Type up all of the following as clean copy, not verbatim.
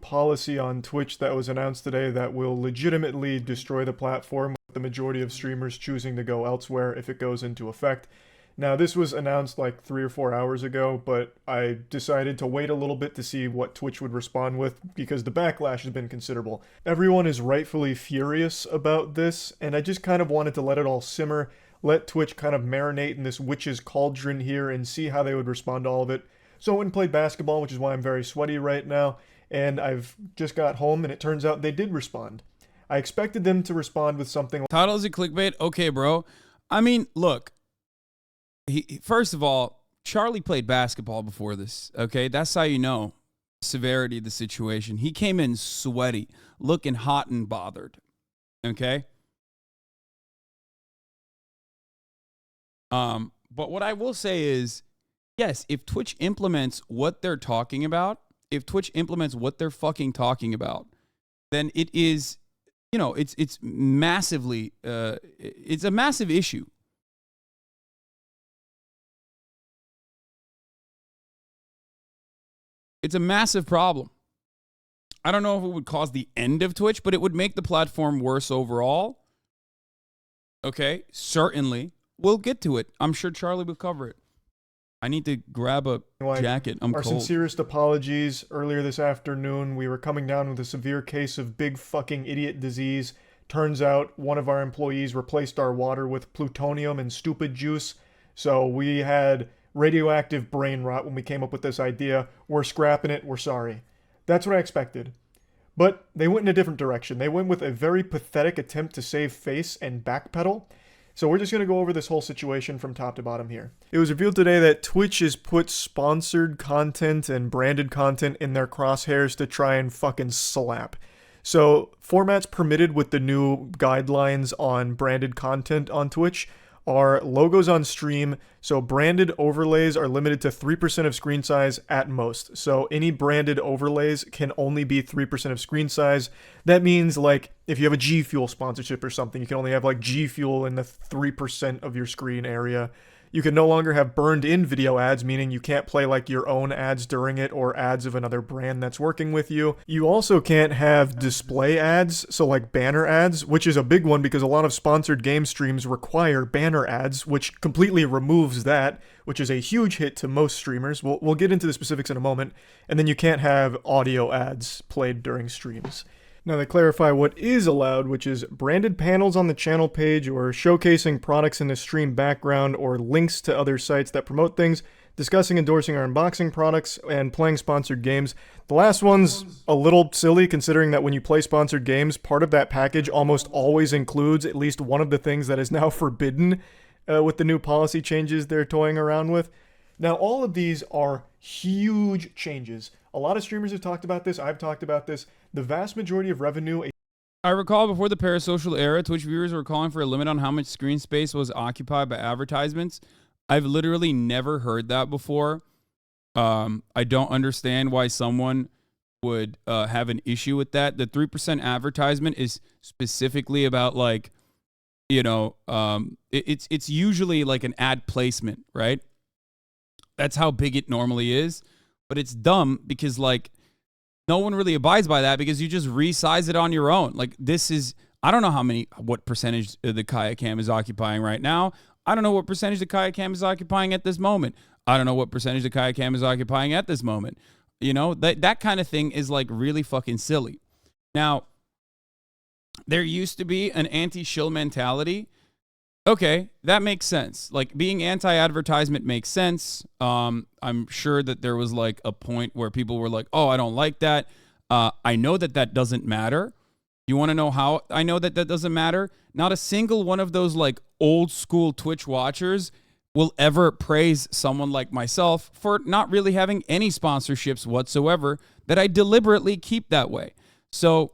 policy on Twitch that was announced today that will legitimately destroy the platform, with the majority of streamers choosing to go elsewhere if it goes into effect. Now, this was announced like 3 or 4 hours ago, but I decided to wait a little bit to see what Twitch would respond with because the backlash has been considerable. Everyone is rightfully furious about this, and I just kind of wanted to let it all simmer, let Twitch kind of marinate in this witch's cauldron here and see how they would respond to all of it. So I went and played basketball, which is why I'm very sweaty right now, and I've just got home, and it turns out they did respond. I expected them to respond with something like, title is a clickbait? Okay, bro. I mean, look. First of all, Charlie played basketball before this, okay? That's how you know the severity of the situation. He came in sweaty, looking hot and bothered, okay? But what I will say is, yes, if Twitch implements what they're talking about, if Twitch implements what they're fucking talking about, then it is, you know, it's massively, it's a massive issue. It's a massive problem. I don't know if it would cause the end of Twitch, but it would make the platform worse overall. Okay, certainly. We'll get to it. I'm sure Charlie will cover it. I need to grab a jacket. I'm our cold. Sincerest apologies. Earlier this afternoon, we were coming down with a severe case of big fucking idiot disease. Turns out one of our employees replaced our water with plutonium and stupid juice. So we had radioactive brain rot when we came up with this idea. We're scrapping it. We're sorry. That's what I expected. But they went in a different direction. They went with a very pathetic attempt to save face and backpedal. So we're just going to go over this whole situation from top to bottom here. It was revealed today that Twitch has put sponsored content and branded content in their crosshairs to try and fucking slap. So formats permitted with the new guidelines on branded content on Twitch are logos on stream. So branded overlays are limited to 3% of screen size at most. So any branded overlays can only be 3% of screen size. That means like if you have a G Fuel sponsorship or something, you can only have like G Fuel in the 3% of your screen area. You can no longer have burned in video ads, meaning you can't play like your own ads during it or ads of another brand that's working with you. You also can't have display ads, so like banner ads, which is a big one because a lot of sponsored game streams require banner ads, which completely removes that, which is a huge hit to most streamers. We'll get into the specifics in a moment. And then you can't have audio ads played during streams. Now they clarify what is allowed, which is branded panels on the channel page or showcasing products in the stream background or links to other sites that promote things, discussing, endorsing, or unboxing products, and playing sponsored games. The last one's a little silly considering that when you play sponsored games, part of that package almost always includes at least one of the things that is now forbidden with the new policy changes they're toying around with. Now all of these are huge changes. A lot of streamers have talked about this. I've talked about this. The vast majority of revenue... I recall before the parasocial era, Twitch viewers were calling for a limit on how much screen space was occupied by advertisements. I've literally never heard that before. I don't understand why someone would have an issue with that. The 3% advertisement is specifically about like, you know, it's usually like an ad placement, right? That's how big it normally is. But it's dumb because like no one really abides by that because you just resize it on your own. Like this is, I don't know what percentage the Kaya Cam is occupying right now. I don't know what percentage the Kaya Cam is occupying at this moment. I don't know what percentage the Kaya Cam is occupying at this moment. You know, that kind of thing is like really fucking silly. Now, there used to be an anti-shill mentality. Okay, that makes sense. Like being anti-advertisement makes sense. I'm sure that there was like a point where people were like, "Oh, I don't like that." I know that doesn't matter. You want to know how I know that doesn't matter? Not a single one of those like old school Twitch watchers will ever praise someone like myself for not really having any sponsorships whatsoever that I deliberately keep that way. So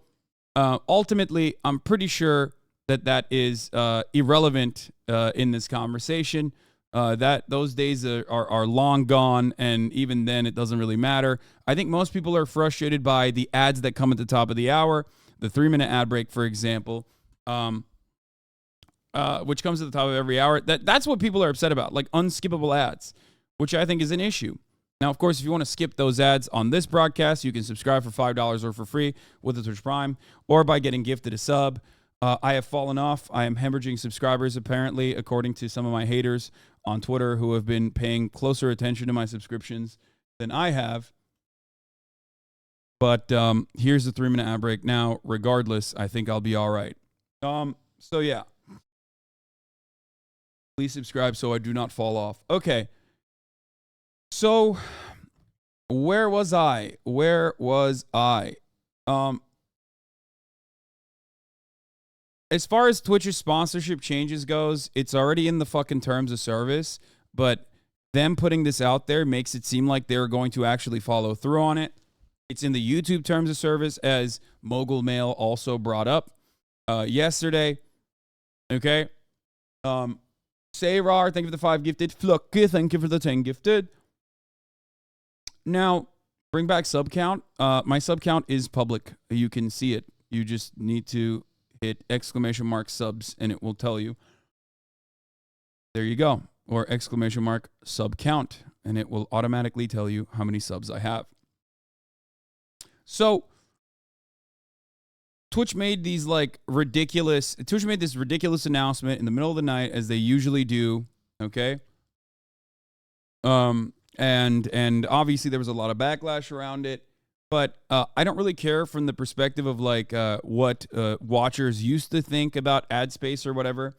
ultimately, I'm pretty sure that is irrelevant in this conversation. That those days are long gone, and even then it doesn't really matter. I think most people are frustrated by the ads that come at the top of the hour, the 3-minute ad break, for example, which comes at the top of every hour. That's what people are upset about, like unskippable ads, which I think is an issue. Now, of course, if you want to skip those ads on this broadcast, you can subscribe for $5 or for free with the Twitch Prime or by getting gifted a sub. I have fallen off. I am hemorrhaging subscribers, apparently, according to some of my haters on Twitter who have been paying closer attention to my subscriptions than I have. But here's the 3-minute ad break. Now, regardless, I think I'll be all right. So, yeah. Please subscribe so I do not fall off. Okay. So, where was I? As far as Twitch's sponsorship changes goes, it's already in the fucking terms of service, but them putting this out there makes it seem like they're going to actually follow through on it. It's in the YouTube terms of service, as Mogul Mail also brought up yesterday. Okay. Sayrar, thank you for the 5 gifted. Flucky, thank you for the 10 gifted. Now, bring back sub count. My sub count is public. You can see it. You just need to hit !subs and it will tell you. There you go. Or !sub count and it will automatically tell you how many subs I have. So, Twitch made this ridiculous announcement in the middle of the night, as they usually do. Okay. And obviously there was a lot of backlash around it, but I don't really care from the perspective of what watchers used to think about ad space or whatever.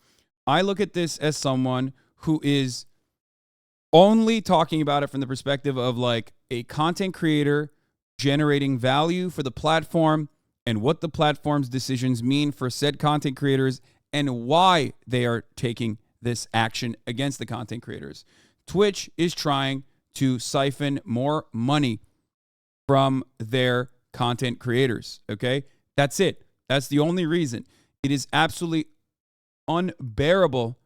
I look at this as someone who is only talking about it from the perspective of a content creator generating value for the platform and what the platform's decisions mean for said content creators and why they are taking this action against the content creators. Twitch is trying to siphon more money from their content creators, okay? That's it. That's the only reason. It is absolutely unbearable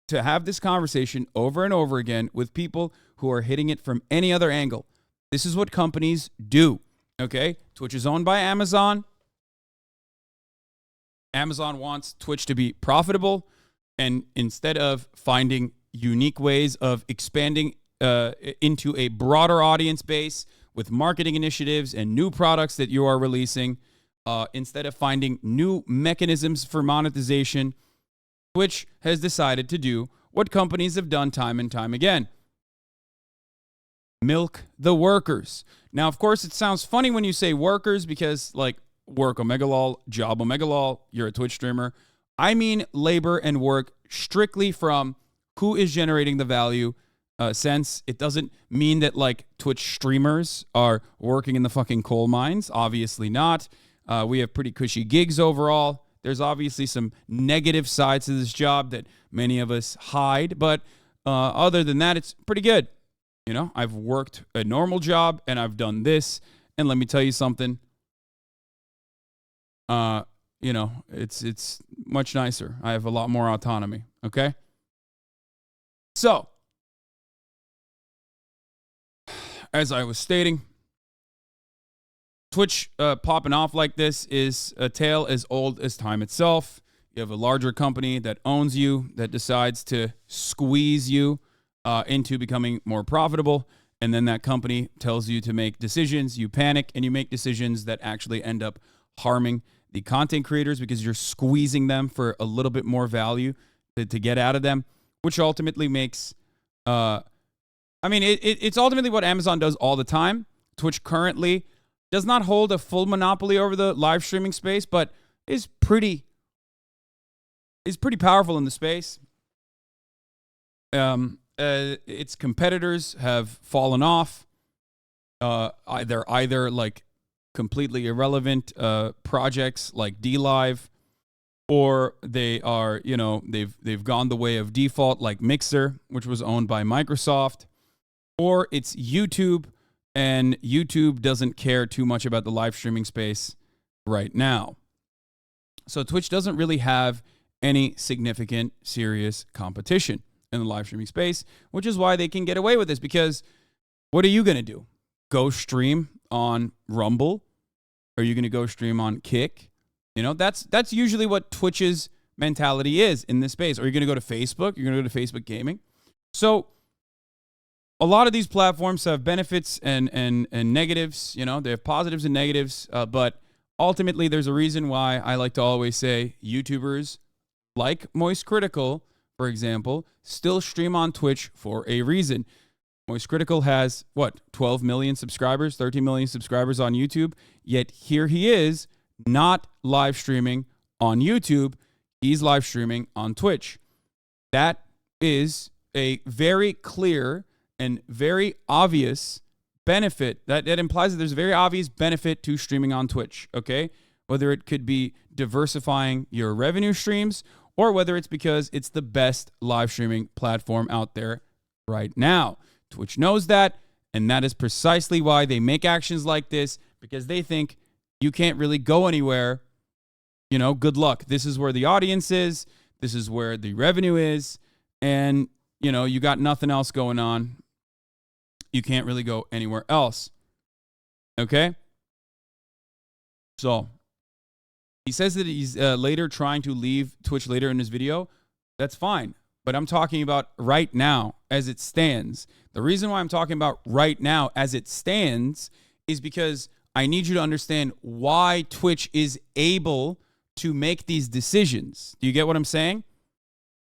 to have this conversation over and over again with people who are hitting it from any other angle. This is what companies do, okay? Twitch is owned by Amazon. Amazon wants Twitch to be profitable, and instead of finding unique ways of expanding into a broader audience base with marketing initiatives and new products that you are releasing, instead of finding new mechanisms for monetization, Twitch has decided to do what companies have done time and time again. Milk the workers. Now, of course, it sounds funny when you say workers because, work omegalol, job omegalol, you're a Twitch streamer. I mean labor and work strictly from who is generating the value sense. It doesn't mean that Twitch streamers are working in the fucking coal mines. Obviously not. We have pretty cushy gigs overall. There's obviously some negative sides to this job that many of us hide, but other than that, it's pretty good. You know, I've worked a normal job and I've done this, and let me tell you something. It's much nicer. I have a lot more autonomy. Okay. So, as I was stating, Twitch popping off like this is a tale as old as time itself. You have a larger company that owns you, that decides to squeeze you into becoming more profitable, and then that company tells you to make decisions. You panic, and you make decisions that actually end up harming the content creators because you're squeezing them for a little bit more value to get out of them, which ultimately makes... it's ultimately what Amazon does all the time. Twitch currently does not hold a full monopoly over the live streaming space, but is pretty powerful in the space. Its competitors have fallen off. They're either completely irrelevant projects like DLive, or they are, they've gone the way of default like Mixer, which was owned by Microsoft, or it's YouTube, and YouTube doesn't care too much about the live streaming space right now. So Twitch doesn't really have any significant, serious competition in the live streaming space, which is why they can get away with this, because what are you going to do? Go stream on Rumble? Are you going to go stream on Kick? That's usually what Twitch's mentality is in this space. Are you going to go to Facebook? You're going to go to Facebook Gaming? So a lot of these platforms have benefits and negatives. You know, they have positives and negatives. But ultimately, there's a reason why I like to always say YouTubers like MoistCr1tikal, for example, still stream on Twitch for a reason. MoistCr1tikal has, 12 million subscribers, 13 million subscribers on YouTube. Yet here he is not live streaming on YouTube. He's live streaming on Twitch. That is a very clear and very obvious benefit. That implies that there's a very obvious benefit to streaming on Twitch, okay? Whether it could be diversifying your revenue streams or whether it's because it's the best live streaming platform out there right now. Twitch knows that, and that is precisely why they make actions like this, because they think you can't really go anywhere. You know, good luck. This is where the audience is. This is where the revenue is. And, you know, you got nothing else going on. You can't really go anywhere else. Okay? So, he says that he's later trying to leave Twitch later in his video. That's fine. But I'm talking about right now as it stands. The reason why I'm talking about right now as it stands is because I need you to understand why Twitch is able to make these decisions. Do you get what I'm saying?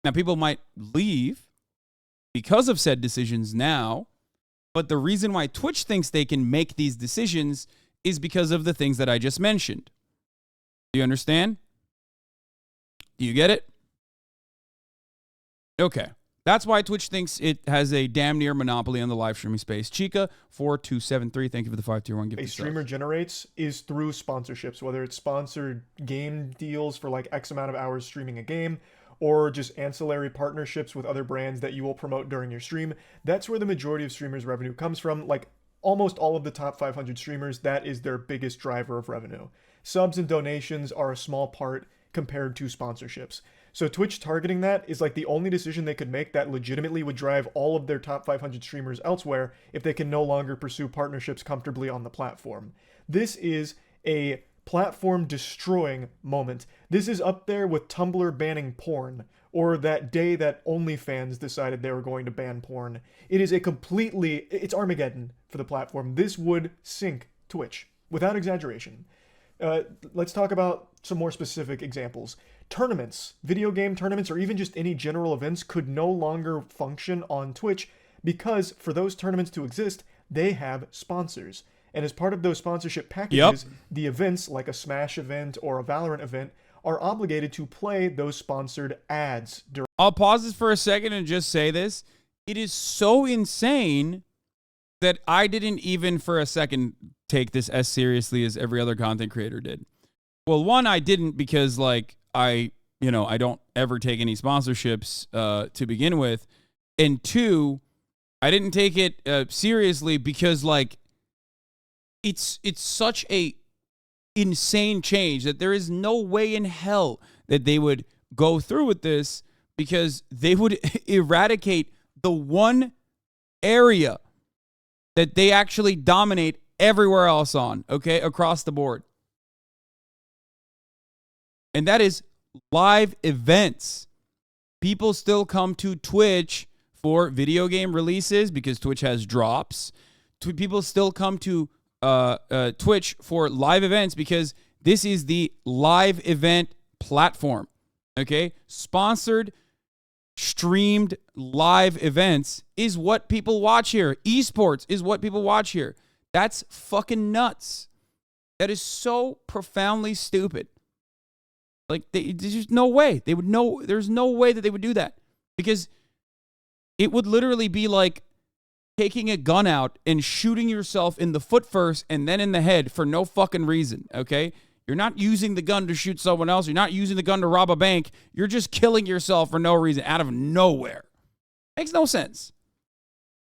Now, people might leave because of said decisions now, but the reason why Twitch thinks they can make these decisions is because of the things that I just mentioned. Do you understand? Do you get it? Okay. That's why Twitch thinks it has a damn near monopoly on the live streaming space. Chica4273, thank you for the 521 gift. A streamer generates is through sponsorships, whether it's sponsored game deals for like X amount of hours streaming a game, or just ancillary partnerships with other brands that you will promote during your stream. That's where the majority of streamers' revenue comes from. Like almost all of the top 500 streamers, that is their biggest driver of revenue. Subs and donations are a small part compared to sponsorships. So Twitch targeting that is like the only decision they could make that legitimately would drive all of their top 500 streamers elsewhere if they can no longer pursue partnerships comfortably on the platform. This is a platform destroying moment. This is up there with Tumblr banning porn, or that day that OnlyFans decided they were going to ban porn. It is it's Armageddon for the platform. This would sink Twitch, without exaggeration. Let's talk about some more specific examples. Tournaments, video game tournaments, or even just any general events could no longer function on Twitch because for those tournaments to exist, they have sponsors. And as part of those sponsorship packages, the events, like a Smash event or a Valorant event, are obligated to play those sponsored ads. I'll pause this for a second and just say this. It is so insane that I didn't even for a second take this as seriously as every other content creator did. Well, one, I didn't because like I don't ever take any sponsorships to begin with. And two, I didn't take it seriously because like it's such a insane change that there is no way in hell that they would go through with this, because they would eradicate the one area that they actually dominate everywhere else on, okay, across the board. And that is live events. People still come to Twitch for video game releases because Twitch has drops. People still come to Twitch for live events because this is the live event platform, okay? Sponsored, streamed live events is what people watch here. Esports is what people watch here. That's fucking nuts. That is so profoundly stupid. Like, there's just no way. There's no way that they would do that. Because it would literally be like taking a gun out and shooting yourself in the foot first and then in the head for no fucking reason, okay? You're not using the gun to shoot someone else. You're not using the gun to rob a bank. You're just killing yourself for no reason, out of nowhere. Makes no sense.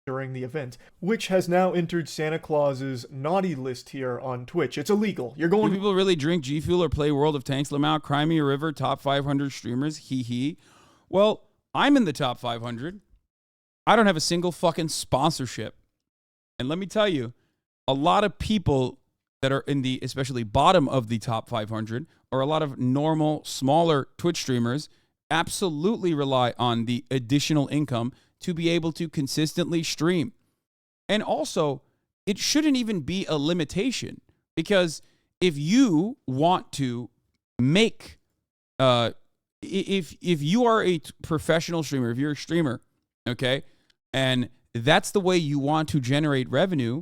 During the event, which has now entered Santa Claus's naughty list here on Twitch. It's illegal. You're going. Do people really drink G Fuel or play World of Tanks? Lamau, Cry Me a River, top 500 streamers. Hee hee. Well, I'm in the top 500. I don't have a single fucking sponsorship. And let me tell you, a lot of people that are in the, especially bottom of the top 500, or a lot of normal, smaller Twitch streamers, absolutely rely on the additional income to be able to consistently stream. And also, it shouldn't even be a limitation, because if you want to make, if you are a professional streamer, if you're a streamer, okay, and that's the way you want to generate revenue,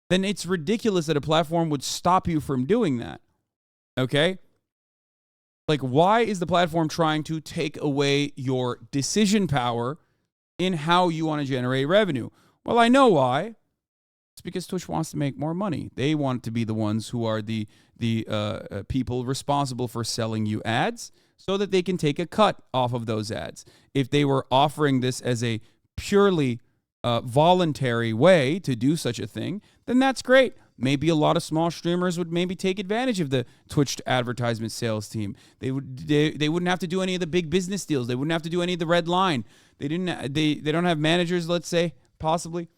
then it's ridiculous that a platform would stop you from doing that. Okay? Like, why is the platform trying to take away your decision power in how you want to generate revenue? Well, I know why. It's because Twitch wants to make more money. They want to be the ones who are the people responsible for selling you ads, so that they can take a cut off of those ads. If they were offering this as a purely voluntary way to do such a thing, then that's great. Maybe a lot of small streamers would maybe take advantage of the Twitch advertisement sales team. They wouldn't have to do any of the big business deals. They wouldn't have to do any of the red line. They don't have managers, let's say, possibly.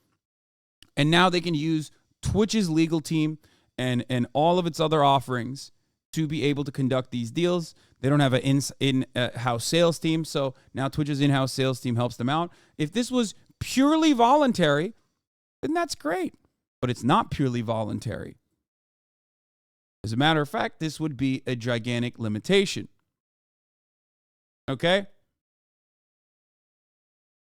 And now they can use Twitch's legal team and all of its other offerings to be able to conduct these deals. They don't have an in-house sales team, so now Twitch's in-house sales team helps them out. If this was purely voluntary, then that's great. But it's not purely voluntary. As a matter of fact, this would be a gigantic limitation. Okay?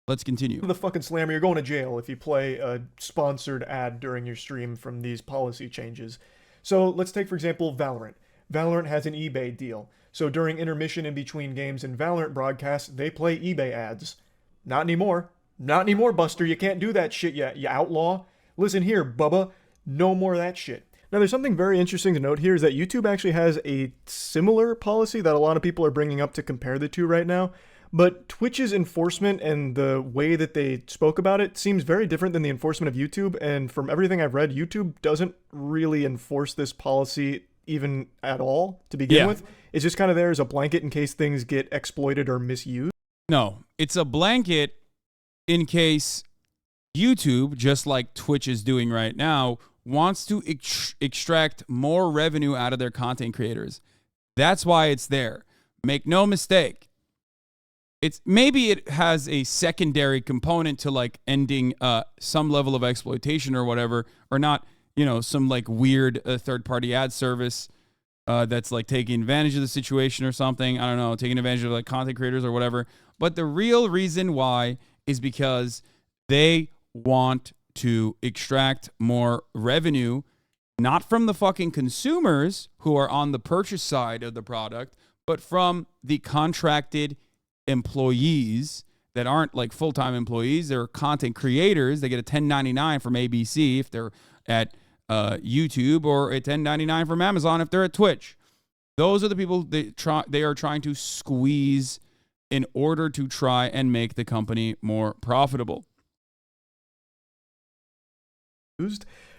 Let's continue. The fucking slammer, you're going to jail if you play a sponsored ad during your stream from these policy changes. So let's take, for example, Valorant. Valorant has an eBay deal. So during intermission in between games and Valorant broadcasts, they play eBay ads. Not anymore. Not anymore, Buster. You can't do that shit yet, you outlaw. Listen here, Bubba. No more of that shit. Now, there's something very interesting to note here is that YouTube actually has a similar policy that a lot of people are bringing up to compare the two right now. But Twitch's enforcement and the way that they spoke about it seems very different than the enforcement of YouTube. And from everything I've read, YouTube doesn't really enforce this policy even at all to begin with. It's just kind of there as a blanket in case things get exploited or misused. No, it's a blanket in case YouTube, just like Twitch is doing right now, wants to extract more revenue out of their content creators. That's why it's there. Make no mistake. Maybe it has a secondary component to like ending some level of exploitation or whatever, or not, some like weird third-party ad service that's like taking advantage of the situation or something. I don't know, taking advantage of like content creators or whatever. But the real reason why is because they want to extract more revenue, not from the fucking consumers who are on the purchase side of the product, but from the contracted employees that aren't like full-time employees. They're content creators. They get a 1099 from ABC if they're at YouTube, or a 1099 from Amazon if they're at Twitch. Those are the people they are trying to squeeze in order to try and make the company more profitable.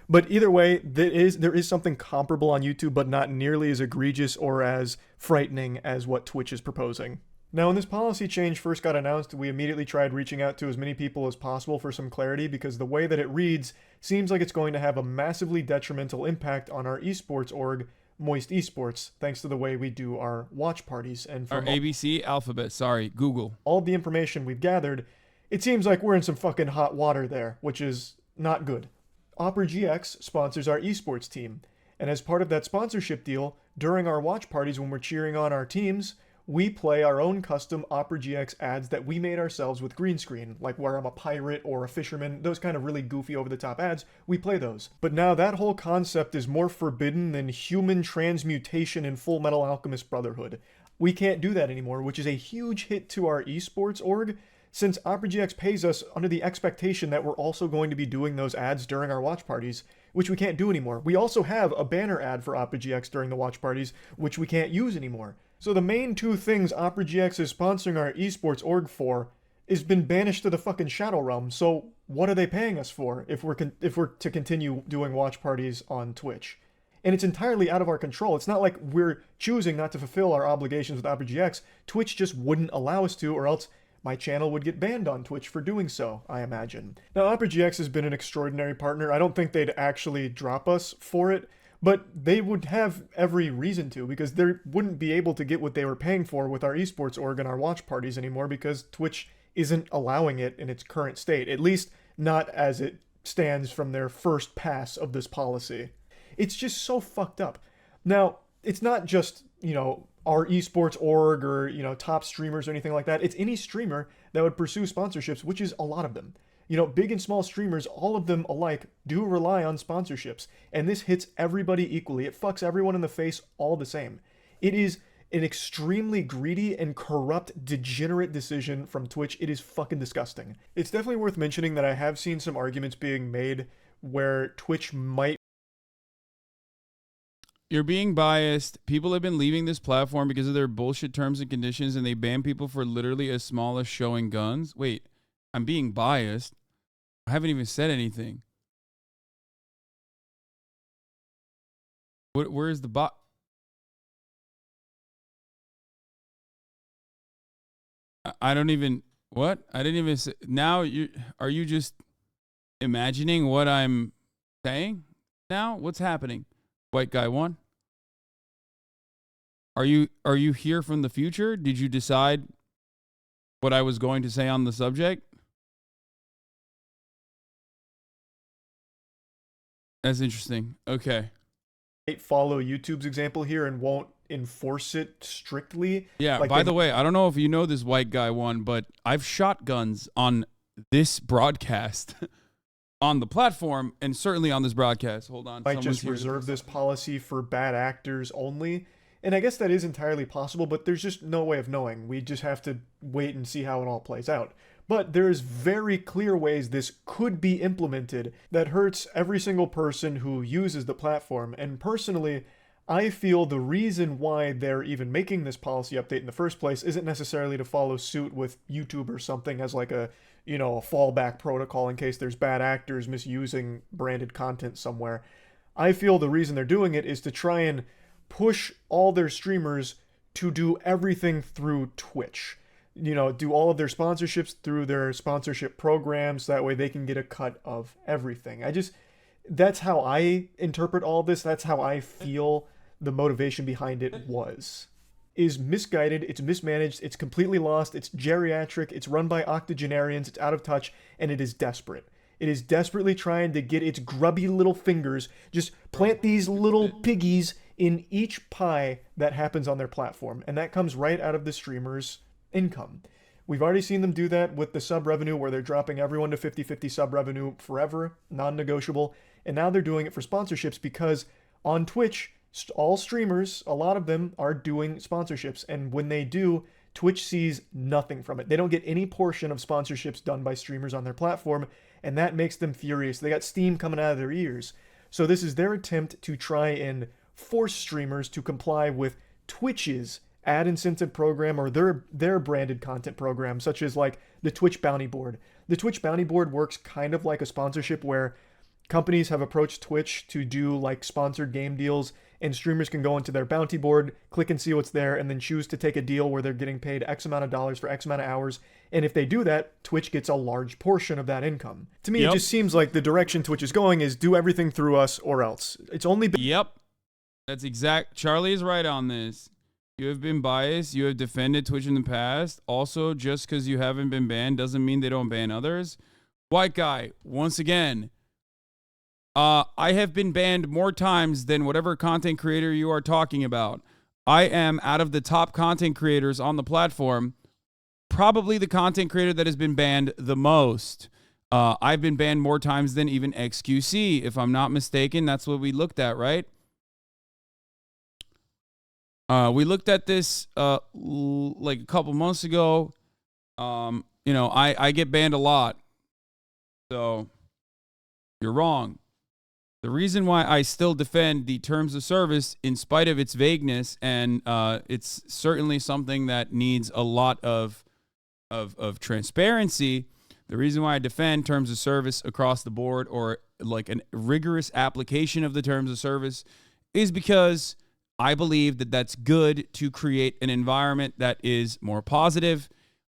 But either way, there is something comparable on YouTube, but not nearly as egregious or as frightening as what Twitch is proposing. Now, when this policy change first got announced, we immediately tried reaching out to as many people as possible for some clarity, because the way that it reads seems like it's going to have a massively detrimental impact on our esports org, MoistCr1tikal, thanks to the way we do our watch parties. And our ABC alphabet, Google. All the information we've gathered, it seems like we're in some fucking hot water there, which is not good. Opera GX sponsors our esports team, and as part of that sponsorship deal, during our watch parties when we're cheering on our teams, we play our own custom Opera GX ads that we made ourselves with green screen, like where I'm a pirate or a fisherman, those kind of really goofy over-the-top ads, we play those. But now that whole concept is more forbidden than human transmutation in Full Metal Alchemist Brotherhood. We can't do that anymore, which is a huge hit to our esports org, since Opera GX pays us under the expectation that we're also going to be doing those ads during our watch parties, which we can't do anymore. We also have a banner ad for Opera GX during the watch parties, which we can't use anymore. So the main two things Opera GX is sponsoring our esports org for has been banished to the fucking Shadow Realm. So what are they paying us for if we're to continue doing watch parties on Twitch? And it's entirely out of our control. It's not like we're choosing not to fulfill our obligations with Opera GX. Twitch just wouldn't allow us to, or else my channel would get banned on Twitch for doing so, I imagine. Now, Opera GX has been an extraordinary partner. I don't think they'd actually drop us for it, but they would have every reason to, because they wouldn't be able to get what they were paying for with our esports org and our watch parties anymore, because Twitch isn't allowing it in its current state, at least not as it stands from their first pass of this policy. It's just so fucked up. Now, it's not just, our esports org or, top streamers or anything like that. It's any streamer that would pursue sponsorships, which is a lot of them. Big and small streamers, all of them alike, do rely on sponsorships. And this hits everybody equally. It fucks everyone in the face all the same. It is an extremely greedy and corrupt, degenerate decision from Twitch. It is fucking disgusting. It's definitely worth mentioning that I have seen some arguments being made where Twitch might... You're being biased. People have been leaving this platform because of their bullshit terms and conditions, and they ban people for literally as small as showing guns. Wait, I'm being biased. I haven't even said anything. Where's the bot? I don't even... What? I didn't even say... Now, are you just imagining what I'm saying now? What's happening? White guy one. Are you here from the future? Did you decide what I was going to say on the subject? That's interesting. Okay. Follow YouTube's example here and won't enforce it strictly. Yeah, by the way, I don't know if you know this white guy one, but I've shot guns on this broadcast. On the platform, and certainly on this broadcast. Hold on. Might just reserve this policy for bad actors only. And I guess that is entirely possible, but there's just no way of knowing. We just have to wait and see how it all plays out. But there's very clear ways this could be implemented that hurts every single person who uses the platform. And personally, I feel the reason why they're even making this policy update in the first place isn't necessarily to follow suit with YouTube or something as like a fallback protocol in case there's bad actors misusing branded content somewhere. I feel the reason they're doing it is to try and push all their streamers to do everything through Twitch. Do all of their sponsorships through their sponsorship programs. That way they can get a cut of everything. That's how I interpret all this. That's how I feel the motivation behind it was. Is misguided, it's mismanaged, it's completely lost, it's geriatric, it's run by octogenarians, it's out of touch, and it is desperate. It is desperately trying to get its grubby little fingers, just plant these little piggies in each pie that happens on their platform, and that comes right out of the streamer's income. We've already seen them do that with the sub revenue, where they're dropping everyone to 50-50 sub revenue forever, non-negotiable, and now they're doing it for sponsorships because on Twitch, all streamers, a lot of them are doing sponsorships, and when they do, Twitch sees nothing from it. They don't get any portion of sponsorships done by streamers on their platform, and that makes them furious. They got steam coming out of their ears. So this is their attempt to try and force streamers to comply with Twitch's ad incentive program or their branded content program, such as like the Twitch Bounty Board. The Twitch Bounty Board works kind of like a sponsorship where companies have approached Twitch to do like sponsored game deals, and streamers can go into their bounty board, click and see what's there, and then choose to take a deal where they're getting paid X amount of dollars for X amount of hours. And if they do that, Twitch gets a large portion of that income. To me, It just seems like the direction Twitch is going is do everything through us or else. It's only been... Yep. That's exact. Charlie is right on this. You have been biased. You have defended Twitch in the past. Also, just because you haven't been banned doesn't mean they don't ban others. White guy, once again... I have been banned more times than whatever content creator you are talking about. I am, out of the top content creators on the platform, probably the content creator that has been banned the most. I've been banned more times than even XQC, if I'm not mistaken. That's what we looked at, right? We looked at this like a couple months ago. I get banned a lot. So, you're wrong. The reason why I still defend the terms of service, in spite of its vagueness, and it's certainly something that needs a lot of transparency. The reason why I defend terms of service across the board, or like a rigorous application of the terms of service, is because I believe that that's good to create an environment that is more positive.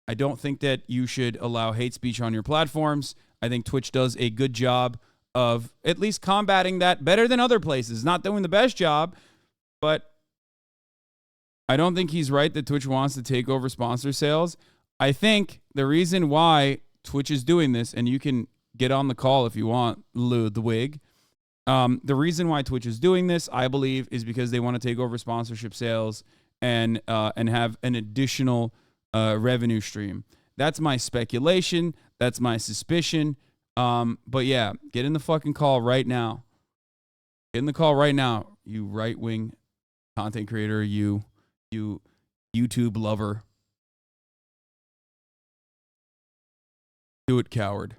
I don't think that you should allow hate speech on your platforms. I think Twitch does a good job of at least combating that better than other places. Not doing the best job, but I don't think he's right that Twitch wants to take over sponsor sales. I think the reason why Twitch is doing this, and you can get on the call if you want, Ludwig. The reason why Twitch is doing this, I believe, is because they want to take over sponsorship sales and have an additional revenue stream. That's my speculation. That's my suspicion. But yeah, get in the fucking call right now. Get in the call right now, you right-wing content creator, you YouTube lover. Do it, coward.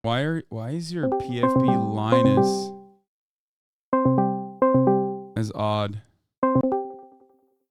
Why is your PFP Linus as odd?